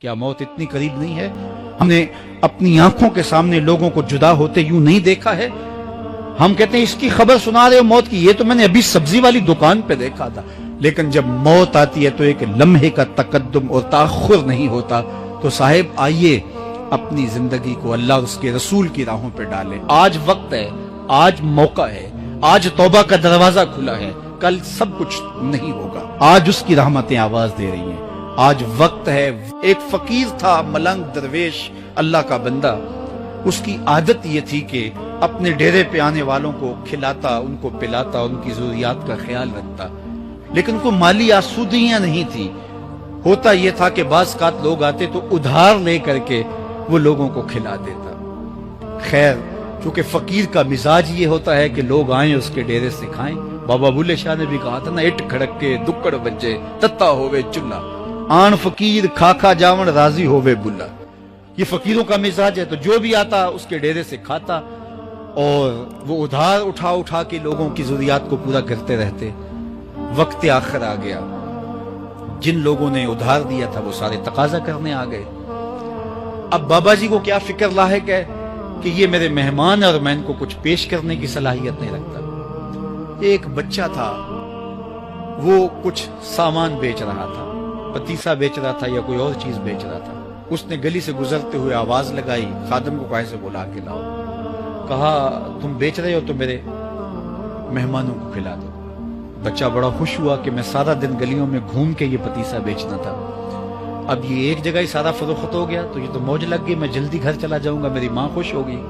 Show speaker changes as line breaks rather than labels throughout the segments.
کیا موت اتنی قریب نہیں ہے؟ ہم نے اپنی آنکھوں کے سامنے لوگوں کو جدا ہوتے یوں نہیں دیکھا ہے؟ ہم کہتے ہیں اس کی خبر سنا رہے ہو موت کی، یہ تو میں نے ابھی سبزی والی دکان پہ دیکھا تھا. لیکن جب موت آتی ہے تو ایک لمحے کا تقدم اور تاخر نہیں ہوتا. تو صاحب آئیے اپنی زندگی کو اللہ اور اس کے رسول کی راہوں پہ ڈالیں. آج وقت ہے، آج موقع ہے، آج توبہ کا دروازہ کھلا ہے. کل سب کچھ نہیں ہوگا. آج اس کی رحمتیں آواز دے رہی ہیں. آج وقت ہے. ایک فقیر تھا، ملنگ درویش، اللہ کا بندہ. اس کی عادت یہ تھی کہ اپنے ڈیرے پہ آنے والوں کو کھلاتا، ان کو پلاتا، ان کی ضروریات کا خیال رکھتا. لیکن کو مالی آسودگیاں نہیں تھی. ہوتا یہ تھا کہ بعض اوقات لوگ آتے تو ادھار لے کر کے وہ لوگوں کو کھلا دیتا. خیر، چونکہ فقیر کا مزاج یہ ہوتا ہے کہ لوگ آئیں اس کے ڈیرے سے کھائیں. بابا بلے شاہ نے بھی کہا تھا نا، اٹ کھڑک کے دکڑ بجے تتا ہوئے چلا، آن فقیر کھا کھا جاون راضی ہوئے بلا. یہ فقیروں کا مزاج ہے. تو جو بھی آتا اس کے ڈیرے سے کھاتا اور وہ ادھار اٹھا اٹھا کے لوگوں کی ضروریات کو پورا کرتے رہتے. وقت آخر آ گیا. جن لوگوں نے ادھار دیا تھا وہ سارے تقاضا کرنے آ گئے. اب بابا جی کو کیا فکر لاحق ہے کہ یہ میرے مہمان اور میں ان کو کچھ پیش کرنے کی صلاحیت نہیں رکھتا. ایک بچہ تھا، وہ کچھ سامان بیچ رہا تھا، پتیسا بیچ رہا تھا یا کوئی اور چیز بیچ رہا تھا. اس نے گلی سے گزرتے ہوئے آواز لگائی، خادم کو کہے سے بلا کے لاؤ. کہا تم بیچ رہے ہو تو میرے مہمانوں کو کھلا دو. بچہ بڑا خوش ہوا کہ میں سارا دن گلیوں میں گھوم کے یہ پتیسا بیچنا تھا، اب یہ ایک جگہ ہی سارا فروخت ہو گیا تو یہ تو موج لگ گئی، میں جلدی گھر چلا جاؤں گا، میری ماں خوش ہوگی.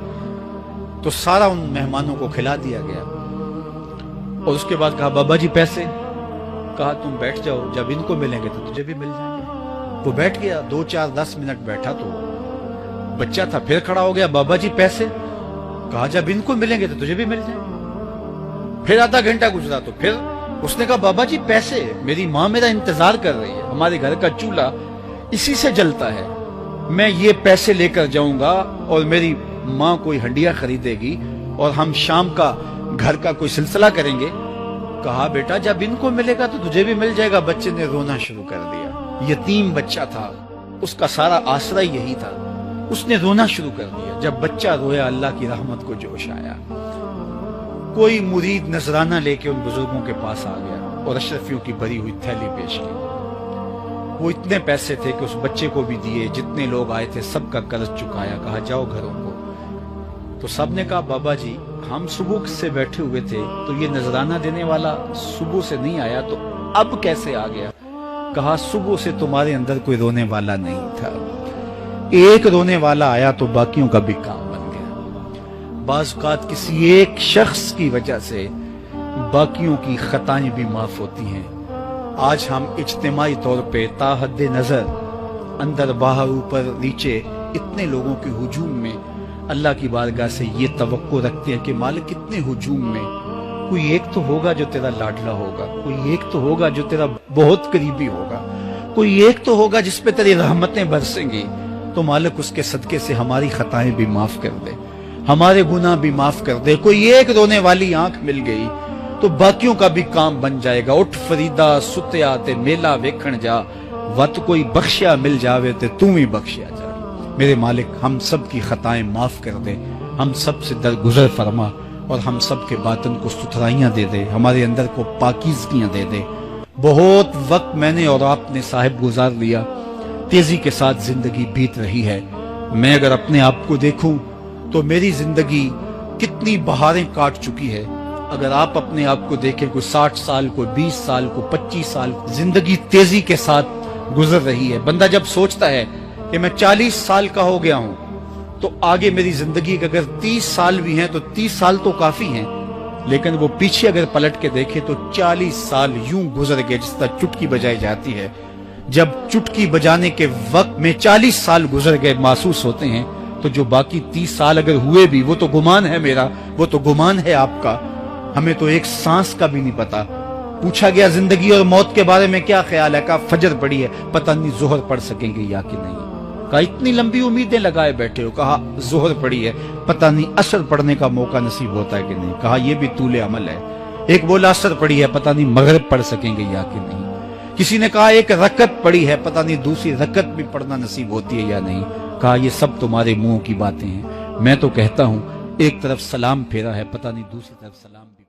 تو سارا ان مہمانوں کو کھلا دیا گیا. اور اس کے بعد کہا بابا جی پیسے؟ کہا تم بیٹھ جاؤ، جب ان کو ملیں گے تو تجھے بھی مل جائیں گے. وہ بیٹھ گیا. 2 4 10 منٹ بیٹھا تو بچہ تھا، پھر کھڑا ہو گیا، بابا جی پیسے؟ کہا جب ان کو ملیں گے تو تجھے بھی مل جائیں گے. پھر آدھا گھنٹہ گزرا تو پھر اس نے کہا بابا جی پیسے؟ میری ماں میرا انتظار کر رہی ہے، ہمارے گھر کا چولہا اسی سے جلتا ہے، میں یہ پیسے لے کر جاؤں گا اور میری ماں کوئی ہنڈیا خریدے گی اور ہم شام کا گھر کا کوئی سلسلہ کریں گے. کہا بیٹا جب ان کو ملے گا تو تجھے بھی مل جائے گا. بچے نے رونا شروع کر دیا. یتیم بچہ تھا، اس کا سارا آسرا یہی تھا. اس نے رونا شروع کر دیا. جب بچہ رویا اللہ کی رحمت کو جوش آیا. کوئی مرید نذرانہ لے کے ان بزرگوں کے پاس آ گیا اور اشرفیوں کی بھری ہوئی تھیلی پیش کی. وہ اتنے پیسے تھے کہ اس بچے کو بھی دیے، جتنے لوگ آئے تھے سب کا قرض چکایا. کہا جاؤ گھروں کو. تو سب نے کہا بابا جی ہم صبح سے بیٹھے ہوئے تھے تو یہ نذرانہ دینے والا صبح سے نہیں آیا تو اب کیسے آ گیا؟ کہا صبح سے تمہارے اندر کوئی رونے والا نہیں تھا، ایک رونے والا آیا تو باقیوں کا بھی کام بن گیا. بعض اوقات کسی ایک شخص کی وجہ سے باقیوں کی خطائیں بھی معاف ہوتی ہیں. آج ہم اجتماعی طور پہ تا حد نظر اندر باہر اوپر نیچے اتنے لوگوں کے ہجوم میں اللہ کی بارگاہ سے یہ توقع رکھتے ہیں کہ مالک اتنے ہجوم میں کوئی ایک تو ہوگا جو تیرا لاڈلا ہوگا، کوئی ایک تو ہوگا جو تیرا بہت قریبی ہوگا، کوئی ایک تو ہوگا جس پہ تیری رحمتیں برسیں گی. تو مالک اس کے صدقے سے ہماری خطائیں بھی معاف کر دے، ہمارے گناہ بھی معاف کر دے. کوئی ایک رونے والی آنکھ مل گئی تو باقیوں کا بھی کام بن جائے گا. اٹھ فریدا ستیا تے میلہ ویکھن جا، وت کوئی بخشیا مل جاوے تے توں ہی بخشیا جا. میرے مالک ہم سب کی خطائیں معاف کر دے، ہم سب سے درگزر فرما اور ہم سب کے باطن کو ستھرائیاں دے دے، ہمارے اندر کو پاکیزگیاں دے دے. بہت وقت میں نے اور آپ نے صاحب گزار لیا، تیزی کے ساتھ زندگی بیت رہی ہے. میں اگر اپنے آپ کو دیکھوں تو میری زندگی کتنی بہاریں کاٹ چکی ہے. اگر آپ اپنے آپ کو دیکھیں، کوئی 60 سال، کوئی 20 سال، کوئی 25 سال، زندگی تیزی کے ساتھ گزر رہی ہے. بندہ جب سوچتا ہے کہ میں 40 سال کا ہو گیا ہوں تو آگے میری زندگی کے اگر 30 سال بھی ہیں تو 30 سال تو کافی ہیں، لیکن وہ پیچھے اگر پلٹ کے دیکھے تو 40 سال یوں گزر گئے جس طرح چٹکی بجائی جاتی ہے. جب چٹکی بجانے کے وقت میں 40 سال گزر گئے محسوس ہوتے ہیں تو جو باقی 30 سال اگر ہوئے بھی وہ تو گمان ہے میرا، وہ تو گمان ہے آپ کا. ہمیں تو ایک سانس کا بھی نہیں پتا. پوچھا گیا زندگی اور موت کے بارے میں کیا خیال ہے؟ کہا فجر پڑی ہے، پتہ نہیں ظہر پڑھ سکیں گے یا کہ نہیں. کہا اتنی لمبی امیدیں لگائے بیٹھے ہو. کہا ظہر پڑی ہے، پتہ نہیں عصر پڑھنے کا موقع نصیب ہوتا ہے کہ نہیں. کہا یہ بھی طول عمل ہے. ایک بولا عصر پڑی ہے، پتہ نہیں مغرب پڑھ سکیں گے یا کہ نہیں. کسی نے کہا ایک رکعت پڑھی ہے، پتہ نہیں دوسری رکعت بھی پڑھنا نصیب ہوتی ہے یا نہیں. کہا یہ سب تمہارے منہوں کی باتیں ہیں، میں تو کہتا ہوں ایک طرف سلام پھیرا ہے، پتہ نہیں دوسری طرف سلام بھی